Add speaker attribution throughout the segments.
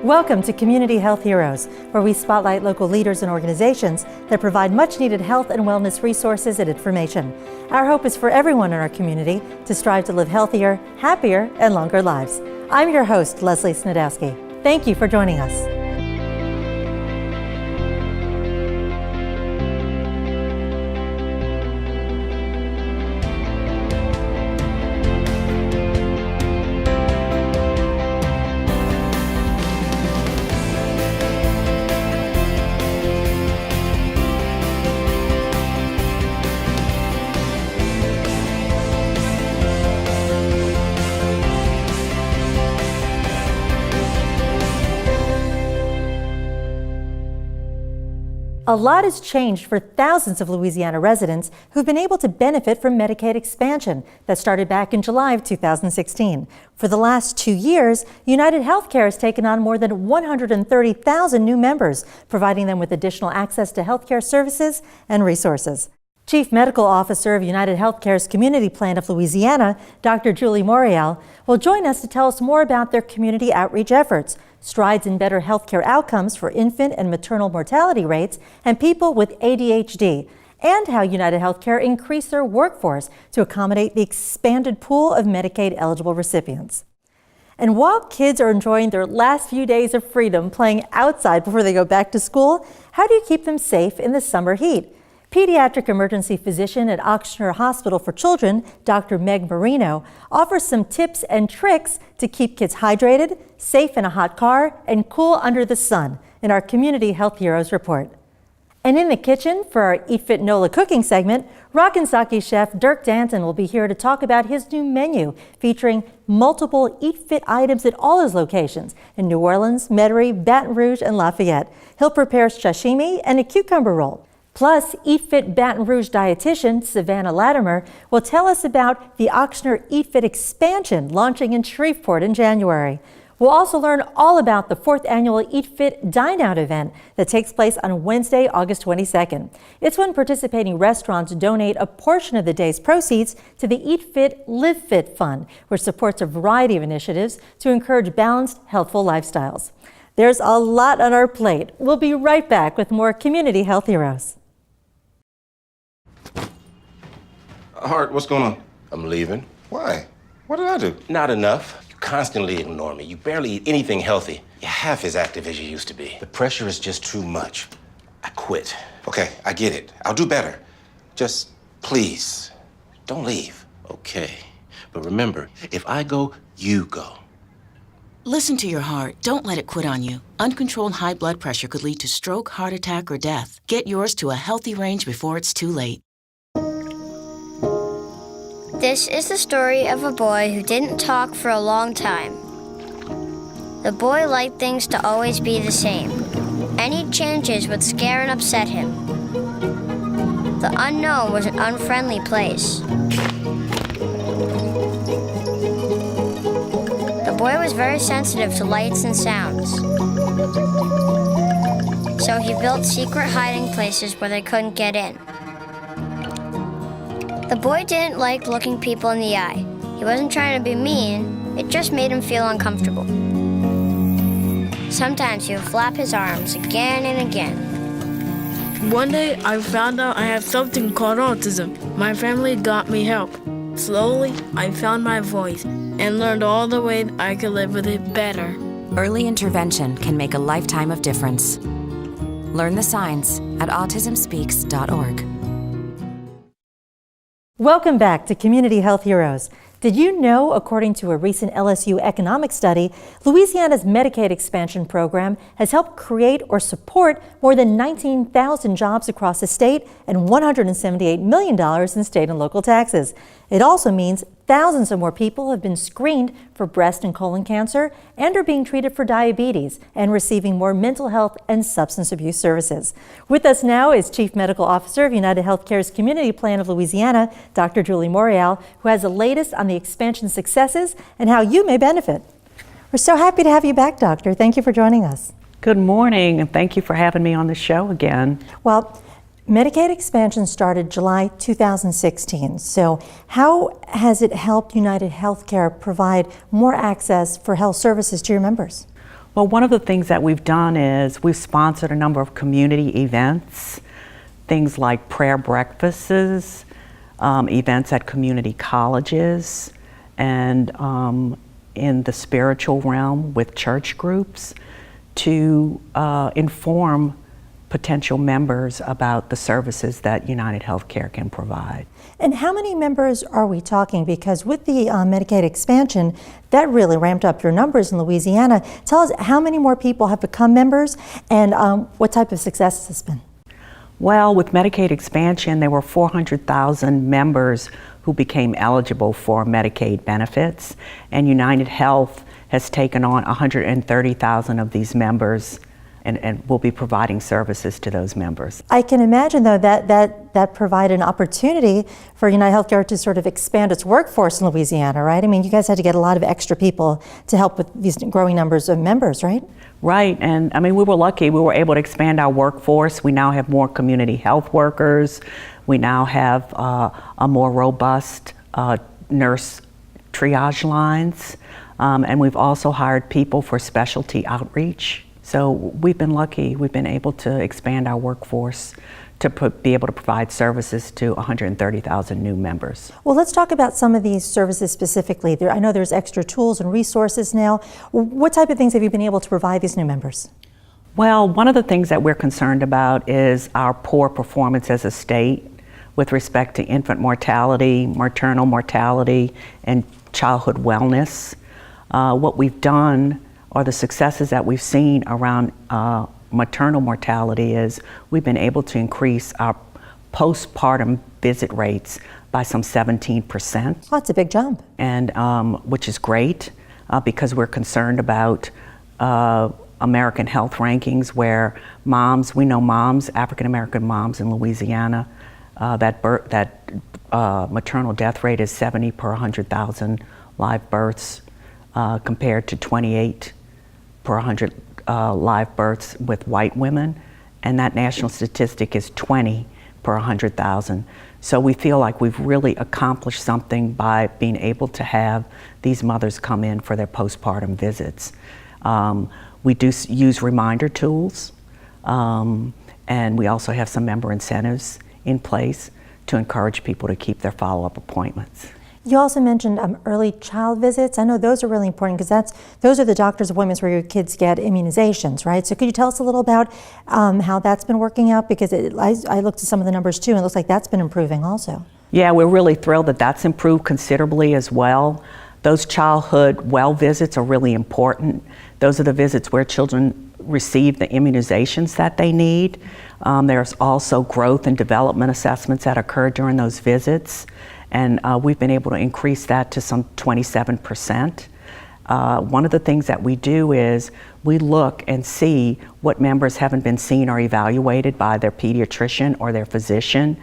Speaker 1: Welcome to Community Health Heroes, where we spotlight local leaders and organizations that provide much-needed health and wellness resources and information. Our hope is for everyone in our community to strive to live healthier, happier, and longer lives. I'm your host, Leslie Snedowski. Thank you for joining us. A lot has changed for thousands of Louisiana residents who've been able to benefit from Medicaid Expansion that started back in July of 2016. For the last 2 years, UnitedHealthcare has taken on more than 130,000 new members, providing them with additional access to healthcare services and resources. Chief Medical Officer of UnitedHealthcare's Community Plan of Louisiana, Dr. Julie Morial, will join us to tell us more about their community outreach efforts, strides in better healthcare outcomes for infant and maternal mortality rates, and people with ADHD, and how UnitedHealthcare increased their workforce to accommodate the expanded pool of Medicaid-eligible recipients. And while kids are enjoying their last few days of freedom playing outside before they go back to school, how do you keep them safe in the summer heat? Pediatric emergency physician at Ochsner Hospital for Children, Dr. Marino, offers some tips and tricks to keep kids hydrated, safe in a hot car, and cool under the sun in our Community Health Heroes report. And in the kitchen, for our Eat Fit NOLA cooking segment, Rockin' Sakhi chef Dirk Dantin will be here to talk about his new menu featuring multiple Eat Fit items at all his locations in New Orleans, Metairie, Baton Rouge, and Lafayette. He'll prepare sashimi and a cucumber roll. Plus, Eat Fit Baton Rouge dietitian Savanna Latimer will tell us about the Ochsner Eat Fit Expansion launching in Shreveport in January. We'll also learn all about the 4th annual Eat Fit Dine Out event that takes place on Wednesday, August 22nd. It's when participating restaurants donate a portion of the day's proceeds to the Eat Fit Live Fit Fund, which supports a variety of initiatives to encourage balanced, healthful lifestyles. There's a lot on our plate. We'll be right back with more Community Health Heroes.
Speaker 2: Hart, what's going on?
Speaker 3: I'm leaving.
Speaker 2: Why? What did I do?
Speaker 3: Not enough. You constantly ignore me. You barely eat anything healthy. You're half as active as you used to be. The pressure is just too much. I quit.
Speaker 2: Okay, I get it. I'll do better. Just please, don't leave.
Speaker 3: Okay. But remember, if I go, you go.
Speaker 4: Listen to your heart. Don't let it quit on you. Uncontrolled high blood pressure could lead to stroke, heart attack, or death. Get yours to a healthy range before it's too late.
Speaker 5: This is the story of a boy who didn't talk for a long time. The boy liked things to always be the same. Any changes would scare and upset him. The unknown was an unfriendly place. The boy was very sensitive to lights and sounds. So he built secret hiding places where they couldn't get in. The boy didn't like looking people in the eye. He wasn't trying to be mean, it just made him feel uncomfortable. Sometimes he would flap his arms again and again.
Speaker 6: One day I found out I have something called autism. My family got me help. Slowly, I found my voice and learned all the ways I could live with it better.
Speaker 7: Early intervention can make a lifetime of difference. Learn the signs at autismspeaks.org.
Speaker 1: Welcome back to Community Health Heroes. Did you know, according to a recent LSU economic study, Louisiana's Medicaid Expansion program has helped create or support more than 19,000 jobs across the state and $178 million in state and local taxes. It also means thousands of more people have been screened for breast and colon cancer and are being treated for diabetes and receiving more mental health and substance abuse services. With us now is Chief Medical Officer of UnitedHealthcare's Community Plan of Louisiana, Dr. Julie Morial, who has the latest on the expansion successes and how you may benefit. We're so happy to have you back, Doctor. Thank you for joining us.
Speaker 8: Good morning, and thank you for having me on the show again.
Speaker 1: Well, Medicaid expansion started July 2016. So how has it helped UnitedHealthcare provide more access for health services to your members?
Speaker 8: Well, one of the things that we've done is we've sponsored a number of community events, things like prayer breakfasts, events at community colleges, and in the spiritual realm with church groups to inform potential members about the services that UnitedHealthcare can provide.
Speaker 1: And how many members are we talking? Because with the Medicaid expansion, that really ramped up your numbers in Louisiana. Tell us how many more people have become members and what type of success has this been?
Speaker 8: Well, with Medicaid expansion, there were 400,000 members who became eligible for Medicaid benefits, and UnitedHealth has taken on 130,000 of these members and will be providing services to those members.
Speaker 1: I can imagine, though, that provided an opportunity for UnitedHealthcare to sort of expand its workforce in Louisiana, right? I mean, you guys had to get a lot of extra people to help with these growing numbers of members, right?
Speaker 8: Right, and I mean, we were lucky. We were able to expand our workforce. We now have more community health workers. We now have a more robust nurse triage lines, and we've also hired people for specialty outreach. So we've been lucky. We've been able to expand our workforce to be able to provide services to 130,000 new members.
Speaker 1: Well, let's talk about some of these services specifically. I know there's extra tools and resources now. What type of things have you been able to provide these new members?
Speaker 8: Well, one of the things that we're concerned about is our poor performance as a state with respect to infant mortality, maternal mortality, and childhood wellness. What we've done, or the successes that we've seen around maternal mortality, is we've been able to increase our postpartum visit rates by some 17%.
Speaker 1: Oh, that's a big jump.
Speaker 8: And which is great because we're concerned about American health rankings where moms, we know moms, African American moms in Louisiana, that maternal death rate is 70 per 100,000 live births compared to 28 per 100 live births with white women, and that national statistic is 20 per 100,000. So we feel like we've really accomplished something by being able to have these mothers come in for their postpartum visits. We do use reminder tools, and we also have some member incentives in place to encourage people to keep their follow-up appointments.
Speaker 1: You also mentioned early child visits. I know those are really important because those are the doctor's appointments where your kids get immunizations, right? So could you tell us a little about how that's been working out? Because I looked at some of the numbers too, and it looks like that's been improving also. Yeah,
Speaker 8: we're really thrilled that that's improved considerably as well. Those childhood well visits are really important. Those are the visits where children receive the immunizations that they need. There's also growth and development assessments that occur during those visits. And we've been able to increase that to some 27%. One of the things that we do is we look and see what members haven't been seen or evaluated by their pediatrician or their physician.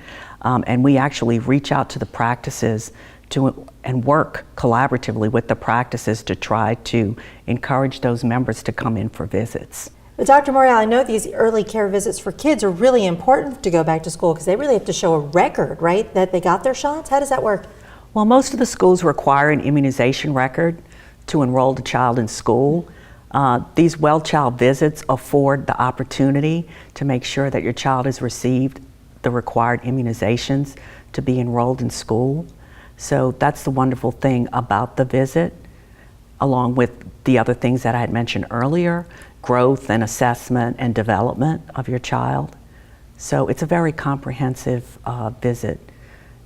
Speaker 8: And we actually reach out to the practices and work collaboratively with the practices to try to encourage those members to come in for visits.
Speaker 1: But Dr. Morial, I know these early care visits for kids are really important to go back to school because they really have to show a record, right, that they got their shots? How does that work?
Speaker 8: Well, most of the schools require an immunization record to enroll the child in school. These well child visits afford the opportunity to make sure that your child has received the required immunizations to be enrolled in school. So that's the wonderful thing about the visit, along with the other things that I had mentioned earlier, growth and assessment and development of your child. So it's a very comprehensive visit,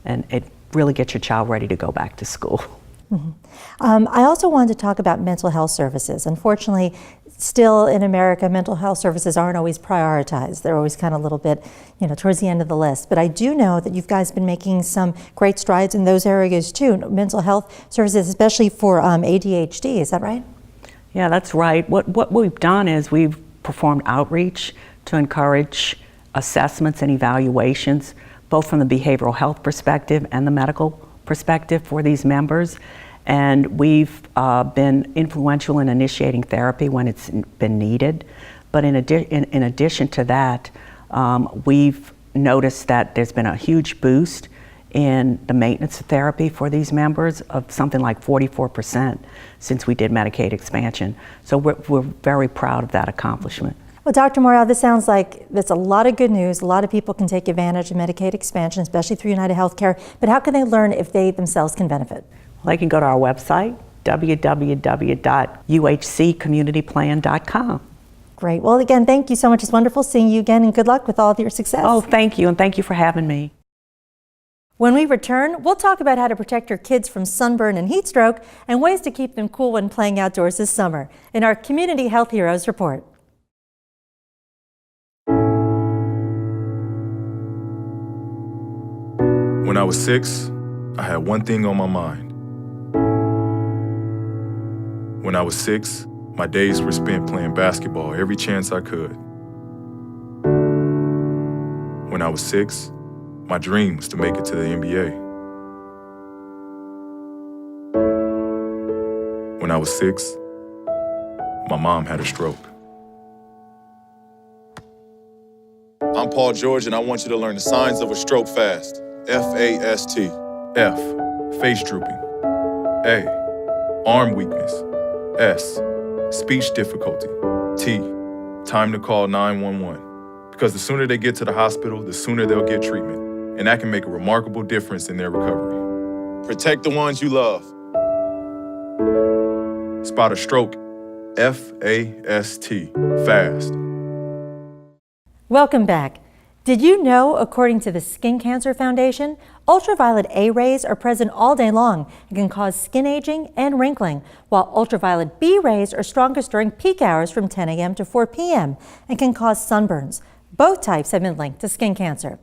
Speaker 8: and it really gets your child ready to go back to school. Mm-hmm.
Speaker 1: I also wanted to talk about mental health services. Unfortunately, still in America, mental health services aren't always prioritized. They're always kind of a little bit, towards the end of the list. But I do know that you guys been making some great strides in those areas too, mental health services, especially for ADHD. Is that right?
Speaker 8: Yeah, that's right. What we've done is we've performed outreach to encourage assessments and evaluations, both from the behavioral health perspective and the medical perspective for these members. And we've been influential in initiating therapy when it's been needed. But in addition to that, we've noticed that there's been a huge boost in the maintenance therapy for these members of something like 44% since we did Medicaid expansion. So we're very proud of that accomplishment.
Speaker 1: Well, Dr. Morial, this sounds like that's a lot of good news. A lot of people can take advantage of Medicaid expansion, especially through UnitedHealthcare. But how can they learn if they themselves can benefit?
Speaker 8: Well, they can go to our website, www.uhccommunityplan.com.
Speaker 1: Great. Well, again, thank you so much. It's wonderful seeing you again, and good luck with all of your success.
Speaker 8: Oh, thank you, and thank you for having me.
Speaker 1: When we return, we'll talk about how to protect your kids from sunburn and heat stroke and ways to keep them cool when playing outdoors this summer in our Community Health Heroes Report.
Speaker 9: When I was 6, I had one thing on my mind. When I was 6, my days were spent playing basketball every chance I could. When I was 6, my dream was to make it to the NBA. When I was 6, my mom had a stroke.
Speaker 10: I'm Paul George, and I want you to learn the signs of a stroke fast. F-A-S-T.
Speaker 9: F, face drooping. A, arm weakness. S, speech difficulty. T, time to call 911. Because the sooner they get to the hospital, the sooner they'll get treatment. And that can make a remarkable difference in their recovery.
Speaker 10: Protect the ones you love.
Speaker 9: Spot a stroke. F-A-S-T. Fast.
Speaker 1: Welcome back. Did you know, according to the Skin Cancer Foundation, ultraviolet A rays are present all day long and can cause skin aging and wrinkling, while ultraviolet B rays are strongest during peak hours from 10 a.m. to 4 p.m. and can cause sunburns. Both types have been linked to skin cancer.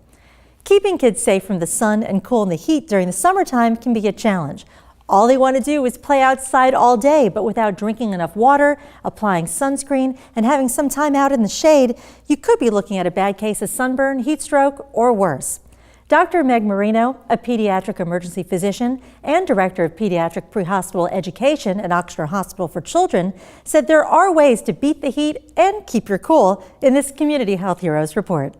Speaker 1: Keeping kids safe from the sun and cool in the heat during the summertime can be a challenge. All they want to do is play outside all day, but without drinking enough water, applying sunscreen, and having some time out in the shade, you could be looking at a bad case of sunburn, heat stroke, or worse. Dr. Meg Marino, a pediatric emergency physician and director of pediatric prehospital education at Ochsner Hospital for Children, said there are ways to beat the heat and keep your cool in this Community Health Heroes report.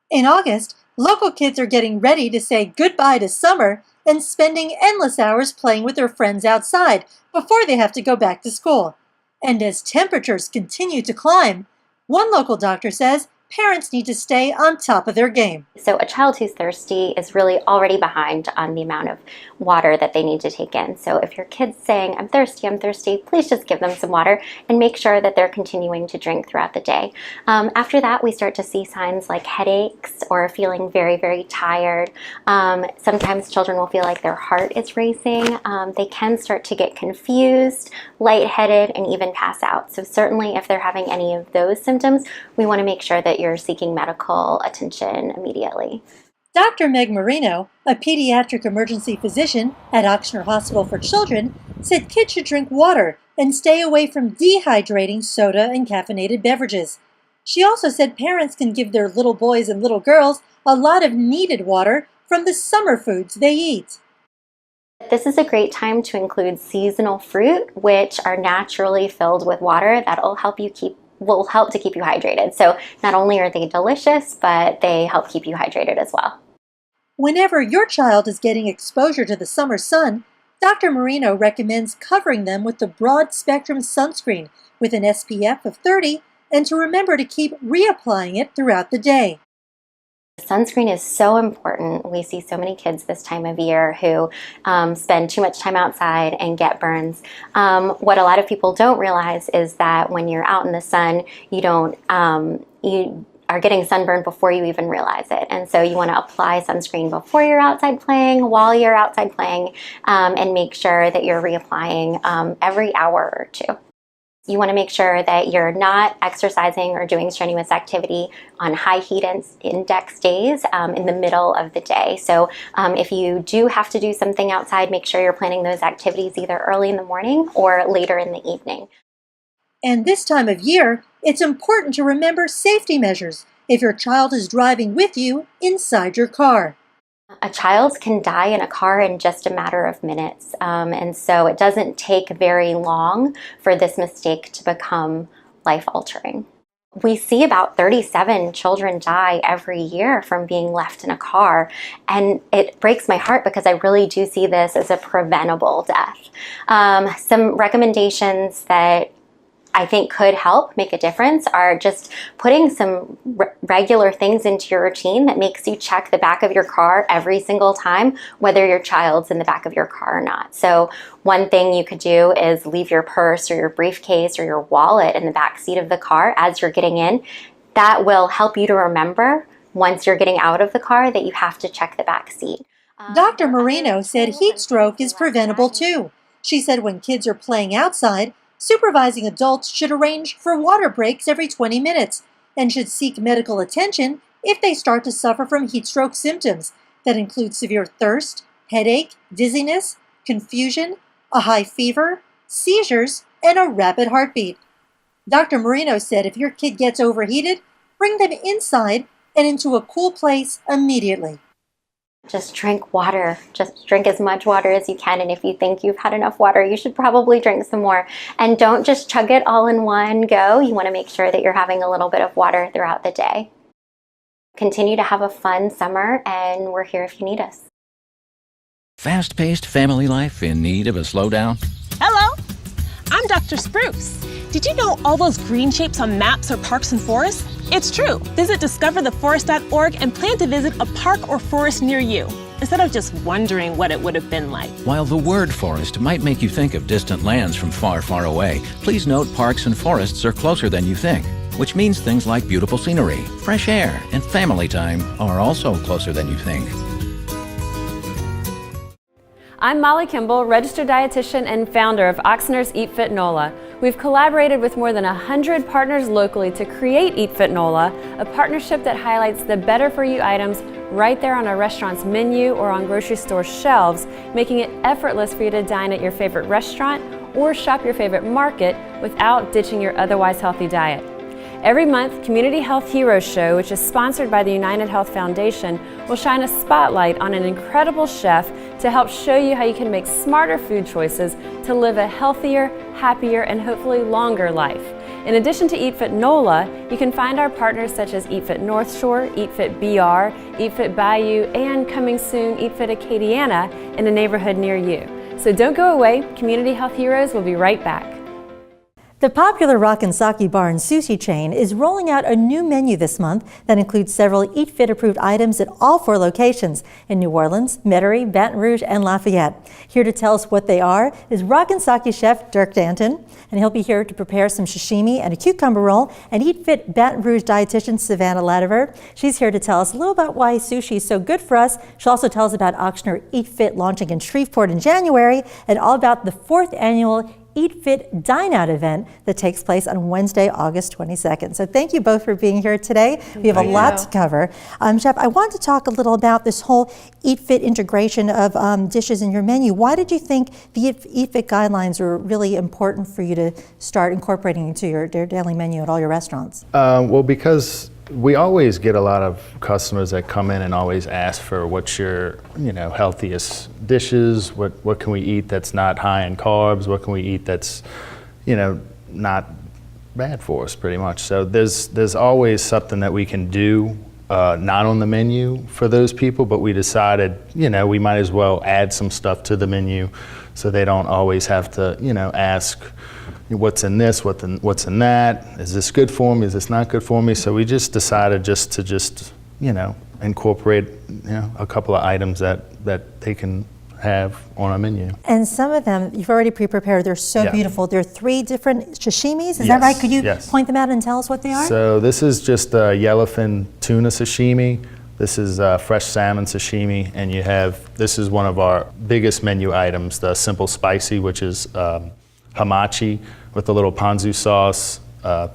Speaker 1: In August, local kids are getting ready to say goodbye to summer and spending endless hours playing with their friends outside before they have to go back to school. And as temperatures continue to climb, one local doctor says parents need to stay on top of their game.
Speaker 11: So a child who's thirsty is really already behind on the amount of water that they need to take in. So if your kid's saying, I'm thirsty, please just give them some water and make sure that they're continuing to drink throughout the day. After that, we start to see signs like headaches or feeling very, very tired. Sometimes children will feel like their heart is racing. They can start to get confused, lightheaded, and even pass out. So certainly if they're having any of those symptoms, we want to make sure that you're seeking medical attention immediately.
Speaker 1: Dr. Meg Marino, a pediatric emergency physician at Ochsner Hospital for Children, said kids should drink water and stay away from dehydrating soda and caffeinated beverages. She also said parents can give their little boys and little girls a lot of needed water from the summer foods they eat.
Speaker 11: This is a great time to include seasonal fruit, which are naturally filled with water that'll help to keep you hydrated. So not only are they delicious, but they help keep you hydrated as well.
Speaker 1: Whenever your child is getting exposure to the summer sun, Dr. Marino recommends covering them with the broad spectrum sunscreen with an SPF of 30 and to remember to keep reapplying it throughout the day.
Speaker 11: Sunscreen is so important. We see so many kids this time of year who spend too much time outside and get burns. What a lot of people don't realize is that when you're out in the sun, you are getting sunburned before you even realize it. And so you want to apply sunscreen before you're outside playing, while you're outside playing, and make sure that you're reapplying every hour or two. You want to make sure that you're not exercising or doing strenuous activity on high heat index days in the middle of the day. So if you do have to do something outside, make sure you're planning those activities either early in the morning or later in the evening.
Speaker 1: And this time of year, it's important to remember safety measures if your child is driving with you inside your car.
Speaker 11: A child can die in a car in just a matter of minutes, and so it doesn't take very long for this mistake to become life-altering. We see about 37 children die every year from being left in a car, and it breaks my heart because I really do see this as a preventable death. Some recommendations that I think could help make a difference are just putting some regular things into your routine that makes you check the back of your car every single time, whether your child's in the back of your car or not. So one thing you could do is leave your purse or your briefcase or your wallet in the back seat of the car as you're getting in. That will help you to remember once you're getting out of the car that you have to check the back seat.
Speaker 1: Dr. Marino said heat stroke is preventable too. She said when kids are playing outside, supervising adults should arrange for water breaks every 20 minutes and should seek medical attention if they start to suffer from heat stroke symptoms that include severe thirst, headache, dizziness, confusion, a high fever, seizures, and a rapid heartbeat. Dr. Marino said if your kid gets overheated, bring them inside and into a cool place immediately.
Speaker 11: Just drink water. Just drink as much water as you can. And if you think you've had enough water, you should probably drink some more. And don't just chug it all in one go. You want to make sure that you're having a little bit of water throughout the day. Continue to have a fun summer, and we're here if you need us.
Speaker 12: Fast-paced family life in need of a slowdown?
Speaker 13: Hello, I'm Dr. Spruce. Did you know all those green shapes on maps are parks and forests? It's true. Visit discovertheforest.org and plan to visit a park or forest near you, instead of just wondering what it would have been like.
Speaker 12: While the word forest might make you think of distant lands from far, far away, please note parks and forests are closer than you think, which means things like beautiful scenery, fresh air, and family time are also closer than you think.
Speaker 14: I'm Molly Kimball, registered dietitian and founder of Ochsner's Eat Fit NOLA. We've collaborated with more than 100 partners locally to create Eat Fit NOLA, a partnership that highlights the better for you items right there on our restaurant's menu or on grocery store shelves, making it effortless for you to dine at your favorite restaurant or shop your favorite market without ditching your otherwise healthy diet. Every month, Community Health Heroes Show, which is sponsored by the United Health Foundation, will shine a spotlight on an incredible chef to help show you how you can make smarter food choices to live a healthier, happier, and hopefully longer life. In addition to Eat Fit NOLA, you can find our partners such as Eat Fit North Shore, Eat Fit BR, Eat Fit Bayou, and coming soon, Eat Fit Acadiana in a neighborhood near you. So don't go away. Community Health Heroes will be right back.
Speaker 1: The popular Rockin' Sakhi bar and sushi chain is rolling out a new menu this month that includes several Eat Fit approved items at all 4 locations in New Orleans, Metairie, Baton Rouge, and Lafayette. Here to tell us what they are is Rockin' Sakhi chef Dirk Dantin, and he'll be here to prepare some sashimi and a cucumber roll, and Eat Fit Baton Rouge dietitian Savanna Latimer. She's here to tell us a little about why sushi is so good for us. She'll also tell us about Ochsner Eat Fit launching in Shreveport in January, and all about the 4th annual Eat Fit Dine Out event that takes place on Wednesday, August 22nd. So thank you both for being here today. We have a lot to cover. Chef, I wanted to talk a little about this whole Eat Fit integration of dishes in your menu. Why did you think the Eat Fit guidelines were really important for you to start incorporating into your daily menu at all your restaurants?
Speaker 15: Well, because we always get a lot of customers that come in and always ask for what's your, healthiest dishes, what can we eat that's not high in carbs, what can we eat that's, not bad for us pretty much. So there's always something that we can do, not on the menu for those people, but we decided, we might as well add some stuff to the menu so they don't always have to, ask, what's in this, what's in that, is this good for me, is this not good for me? So we just decided to incorporate a couple of items that they can have on a menu.
Speaker 1: And some of them you've already pre-prepared. They're so beautiful. There are 3 different sashimis, is
Speaker 15: Yes,
Speaker 1: that right? Could you
Speaker 15: yes.
Speaker 1: point them out and tell us what they are?
Speaker 15: So this is just a yellowfin tuna sashimi. This is fresh salmon sashimi, and this is one of our biggest menu items, the simple spicy, which is hamachi with a little ponzu sauce,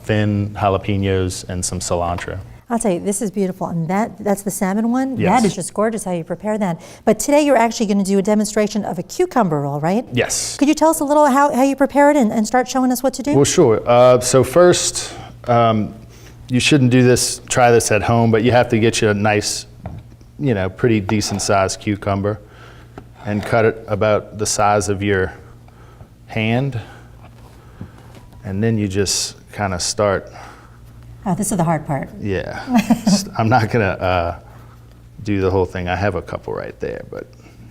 Speaker 15: thin jalapenos, and some cilantro.
Speaker 1: I'll tell you, this is beautiful. And that's the salmon one?
Speaker 15: Yes.
Speaker 1: That is just gorgeous how you prepare that. But today you're actually going to do a demonstration of a cucumber roll, right?
Speaker 15: Yes.
Speaker 1: Could you tell us a little how you prepare it and start showing us what to do?
Speaker 15: Well, sure. So first, you shouldn't try this at home, but you have to get you a nice, pretty decent sized cucumber and cut it about the size of your hand. And then you just kind of start
Speaker 1: Oh, this is the hard part.
Speaker 15: Yeah. I'm not going to do the whole thing. I have a couple right there, but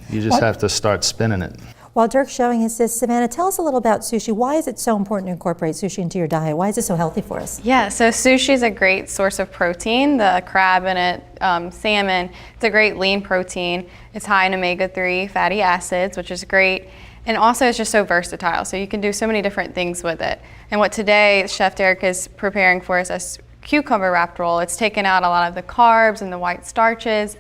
Speaker 15: you just have to start spinning it.
Speaker 1: While Dirk's showing us this, Savanna, tell us a little about sushi. Why is it so important to incorporate sushi into your diet? Why is it so healthy for us?
Speaker 16: Yeah, so sushi is a great source of protein. The crab in it, salmon, it's a great lean protein. It's high in omega-3 fatty acids, which is great. And also it's just so versatile, so you can do so many different things with it. And what today Chef Dirk is preparing for us is a cucumber wrapped roll. It's taken out a lot of the carbs and the white starches,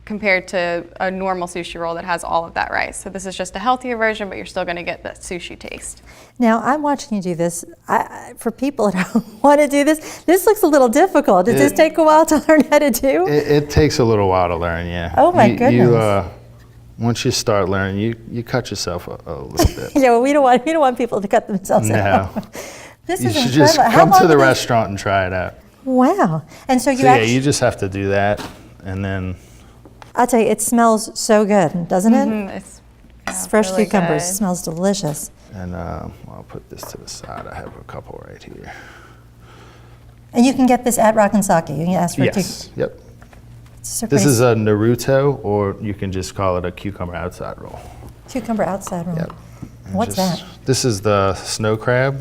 Speaker 16: compared to a normal sushi roll that has all of that rice. So this is just a healthier version, but you're still going to get that sushi taste.
Speaker 1: Now, I'm watching you do this. For people that don't want to do this looks a little difficult. Does this take a while to learn how to do?
Speaker 15: It takes a little while to learn, yeah.
Speaker 1: Oh my goodness.
Speaker 15: Once you start learning, you cut yourself a little bit.
Speaker 1: Yeah, well, we don't want people to cut themselves out.
Speaker 15: This is incredible. Just come to the restaurant and try it out.
Speaker 1: Wow. And so
Speaker 15: you just have to do that, and then
Speaker 1: I'll tell you, it smells so good, doesn't it? It's fresh
Speaker 16: really
Speaker 1: cucumbers.
Speaker 16: good.
Speaker 1: It smells delicious.
Speaker 15: And I'll put this to the side. I have a couple right here.
Speaker 1: And you can get this at Rock and Sakhi. You can ask for
Speaker 15: Yes. Yep.
Speaker 1: So
Speaker 15: this is a Naruto, or you can just call it a cucumber outside roll.
Speaker 1: Cucumber outside roll.
Speaker 15: Yep. And
Speaker 1: What's that?
Speaker 15: This is the snow crab.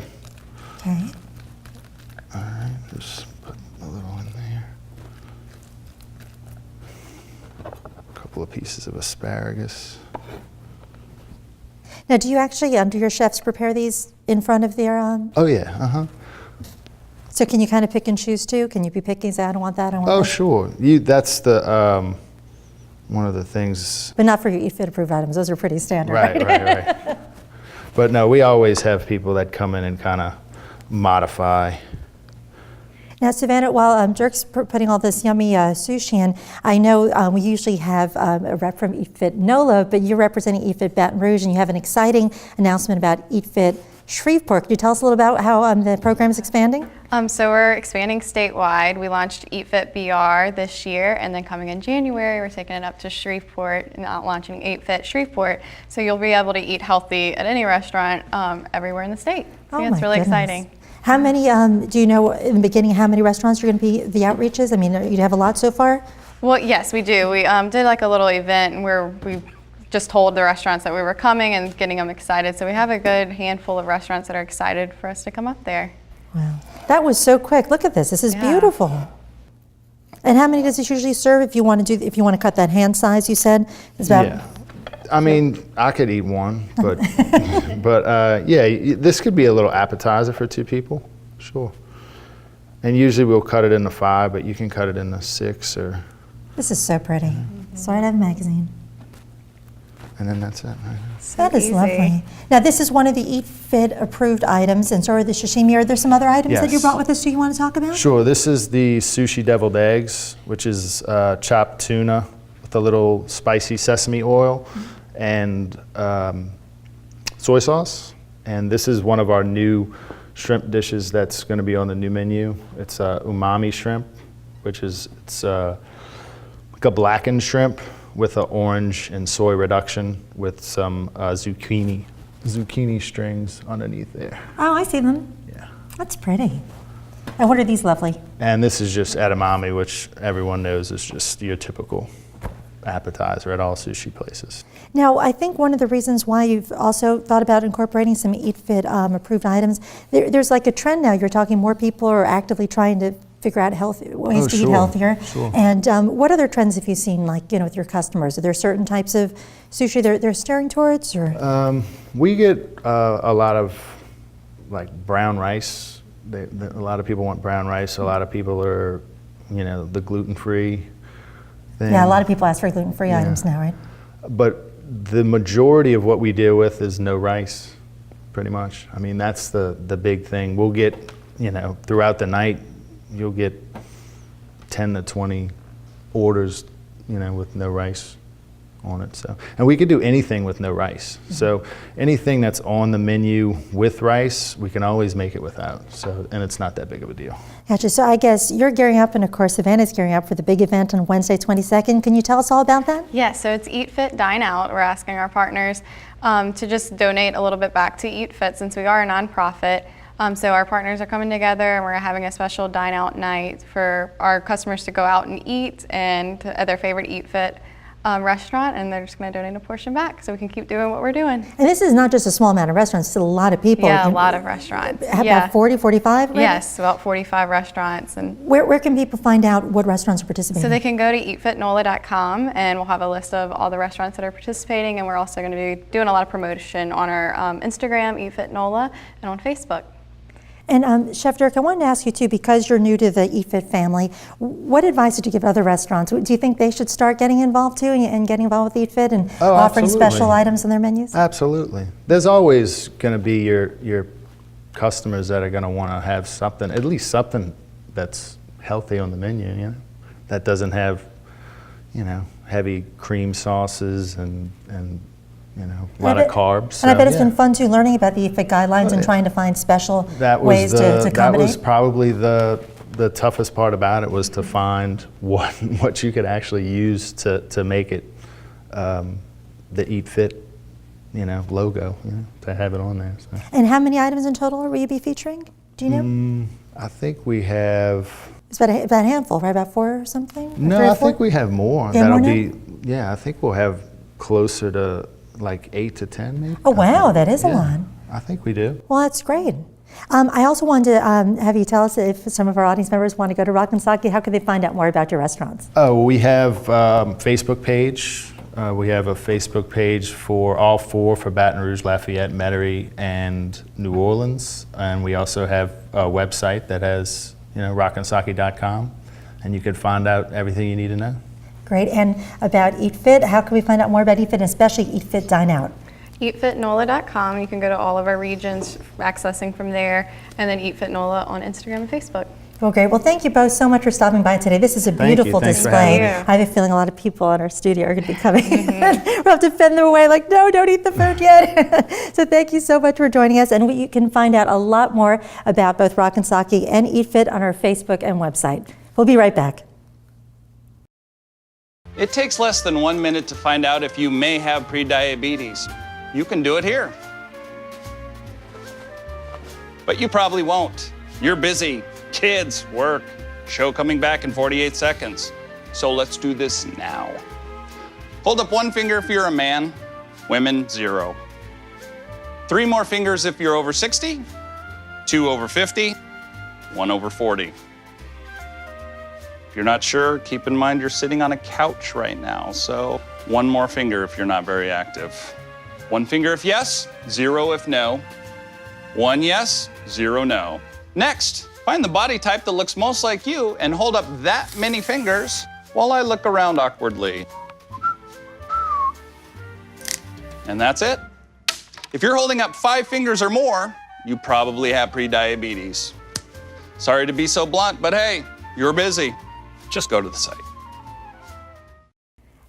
Speaker 1: Okay.
Speaker 15: All right, just put a little in there. A couple of pieces of asparagus.
Speaker 1: Now, do you actually, do your chefs prepare these in front of their?
Speaker 15: Oh yeah.
Speaker 1: So can you kind of pick and choose too? Can you be picking, say, I don't want that, I don't want that?
Speaker 15: Oh sure. That's the one of the things.
Speaker 1: But not for your Eat Fit approved items. Those are pretty standard,
Speaker 15: Right,
Speaker 1: right?
Speaker 15: right. But no, we always have people that come in and kind of modify.
Speaker 1: Now, Savanna, while Dirk's putting all this yummy sushi in, I know we usually have a rep from Eat Fit NOLA, but you're representing Eat Fit Baton Rouge, and you have an exciting announcement about Eat Fit Shreveport. Can you tell us a little about how the program is expanding?
Speaker 16: So we're expanding statewide. We launched Eat Fit BR this year, and then coming in January, we're taking it up to Shreveport and launching Eat Fit Shreveport. So you'll be able to eat healthy at any restaurant everywhere in the state. So it's really exciting.
Speaker 1: How many, do you know in the beginning how many restaurants you're going to be the outreaches? I mean, you have a lot so far?
Speaker 16: Well, yes, we do. We did like a little event where we just told the restaurants that we were coming and getting them excited. So we have a good handful of restaurants that are excited for us to come up there.
Speaker 1: Wow, that was so quick. Look at this. This is beautiful. And how many does this usually serve? If you want to cut that hand size, you said is about.
Speaker 15: Yeah. I mean, I could eat one, but yeah, this could be a little appetizer for two people, sure. And usually we'll cut it into 5, but you can cut it into 6 or.
Speaker 1: This is so pretty. Sorry to have a magazine.
Speaker 15: And then that's it. Right?
Speaker 1: That is lovely. Now, this is one of the Eat Fit approved items, and so are the sashimi. Are there some other items that you brought with us too you want to talk about?
Speaker 15: Sure. This is the sushi deviled eggs, which is chopped tuna with a little spicy sesame oil and soy sauce. And this is one of our new shrimp dishes that's going to be on the new menu. It's umami shrimp, which is like a blackened shrimp with an orange and soy reduction with some zucchini strings underneath there.
Speaker 1: Oh, I see them.
Speaker 15: Yeah.
Speaker 1: That's pretty. And what are these lovely?
Speaker 15: And this is just edamame, which everyone knows is just your typical appetizer at all sushi places.
Speaker 1: Now, I think one of the reasons why you've also thought about incorporating some Eat Fit approved items, there's like a trend now. You're talking more people are actively trying to figure out ways to eat healthier.
Speaker 15: Sure.
Speaker 1: And what other trends have you seen, like, with your customers? Are there certain types of sushi they're steering towards? Or?
Speaker 15: We get a lot of like brown rice. A lot of people want brown rice. A lot of people are, the gluten-free thing.
Speaker 1: Yeah, a lot of people ask for gluten-free items now, right?
Speaker 15: But the majority of what we deal with is no rice, pretty much. I mean, that's the big thing. We'll get, throughout the night, you'll get 10 to 20 orders, with no rice on it. So, and we could do anything with no rice. Mm-hmm. So anything that's on the menu with rice, we can always make it without. So, and it's not that big of a deal.
Speaker 1: Gotcha. So I guess you're gearing up, and of course Savanna's gearing up for the big event on Wednesday, 22nd. Can you tell us all about that?
Speaker 16: Yeah, so it's Eat Fit Dine Out. We're asking our partners to just donate a little bit back to Eat Fit since we are a nonprofit. So our partners are coming together and we're having a special dine out night for our customers to go out and eat and at their favorite Eat Fit restaurant, and they're just going to donate a portion back so we can keep doing what we're doing.
Speaker 1: And this is not just a small amount of restaurants, it's a lot of people.
Speaker 16: Yeah, a lot of restaurants.
Speaker 1: About 40, 45? Right?
Speaker 16: Yes, about 45 restaurants. And
Speaker 1: where can people find out what restaurants are participating?
Speaker 16: So they can go to eatfitnola.com and we'll have a list of all the restaurants that are participating, and we're also going to be doing a lot of promotion on our Instagram, Eat Fit NOLA, and on Facebook.
Speaker 1: And Chef Dirk, I wanted to ask you too, because you're new to the Eat Fit family, what advice would you give other restaurants? Do you think they should start getting involved too and getting involved with Eat Fit and offering special items in their menus?
Speaker 15: Absolutely. There's always going to be your customers that are going to want to have something, at least something that's healthy on the menu, you know, that doesn't have, you know, heavy cream sauces and you know, a lot of carbs.
Speaker 1: And I bet it's been fun too, learning about the Eat Fit guidelines and trying to find special ways to accommodate.
Speaker 15: That was probably the toughest part about it, was to find what you could actually use to make it the Eat Fit, you know, logo, you know, to have it on there. So.
Speaker 1: And how many items in total will you be featuring? Do you know?
Speaker 15: I think we have.
Speaker 1: It's about a handful, right? About 4 or something?
Speaker 15: No, I think we have more.
Speaker 1: Yeah,
Speaker 15: That'll
Speaker 1: more
Speaker 15: be. Yeah, I think we'll have closer to like 8 to 10 maybe.
Speaker 1: Oh wow, that is a lot.
Speaker 15: I think we do.
Speaker 1: Well, that's great. I also wanted to have you tell us if some of our audience members want to go to Rock and Sakhi, how can they find out more about your restaurants?
Speaker 15: Oh, we have Facebook page. We have a Facebook page for all 4 for Baton Rouge, Lafayette, Metairie, and New Orleans. And we also have a website that has, you know, rockandsakhi.com, and you can find out everything you need to know.
Speaker 1: Great. And about Eat Fit, how can we find out more about Eat Fit, and especially Eat Fit Dine Out?
Speaker 16: eatfitnola.com. You can go to all of our regions, accessing from there, and then Eat Fit NOLA on Instagram and Facebook.
Speaker 1: Well, great. Well, thank you both so much for stopping by today. This is a beautiful display. I have a feeling a lot of people in our studio are going to be coming. We'll have to fend them away like, no, don't eat the food yet. So thank you so much for joining us. And you can find out a lot more about both Rock and Sakhi and Eat Fit on our Facebook and website. We'll be right back.
Speaker 17: It takes less than 1 minute to find out if you may have prediabetes. You can do it here. But you probably won't. You're busy. Kids, work, show coming back in 48 seconds. So let's do this now. Hold up 1 finger if you're a man, women 0. 3 more fingers if you're over 60, 2 over 50, 1 over 40. If you're not sure, keep in mind you're sitting on a couch right now, so 1 more finger if you're not very active. 1 finger if yes, 0 if no. 1 yes, 0 no. Next, find the body type that looks most like you and hold up that many fingers while I look around awkwardly. And that's it. If you're holding up 5 fingers or more, you probably have prediabetes. Sorry to be so blunt, but hey, you're busy. Just go to the site.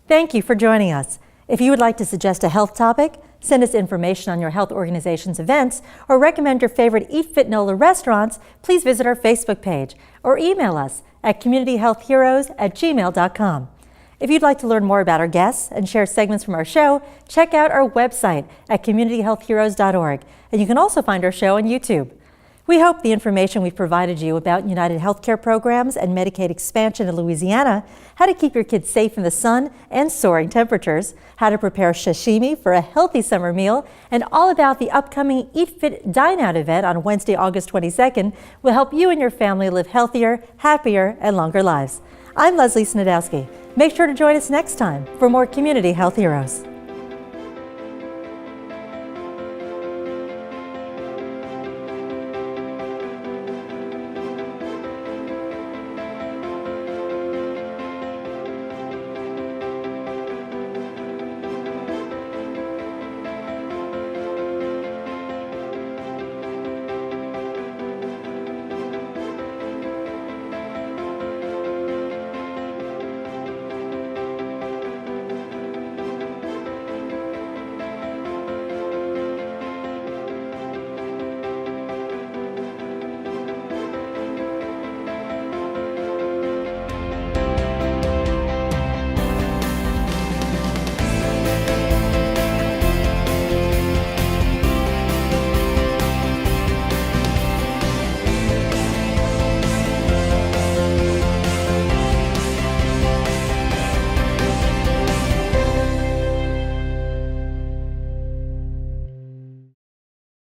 Speaker 1: Thank you for joining us. If you would like to suggest a health topic, send us information on your health organization's events, or recommend your favorite Eat Fit NOLA restaurants, please visit our Facebook page or email us at communityhealthheroes@gmail.com. If you'd like to learn more about our guests and share segments from our show, check out our website at communityhealthheroes.org. And you can also find our show on YouTube. We hope the information we've provided you about UnitedHealthcare programs and Medicaid expansion in Louisiana, how to keep your kids safe in the sun and soaring temperatures, how to prepare sashimi for a healthy summer meal, and all about the upcoming Eat Fit Dine Out event on Wednesday, August 22nd will help you and your family live healthier, happier, and longer lives. I'm Leslie Snedowski. Make sure to join us next time for more Community Health Heroes.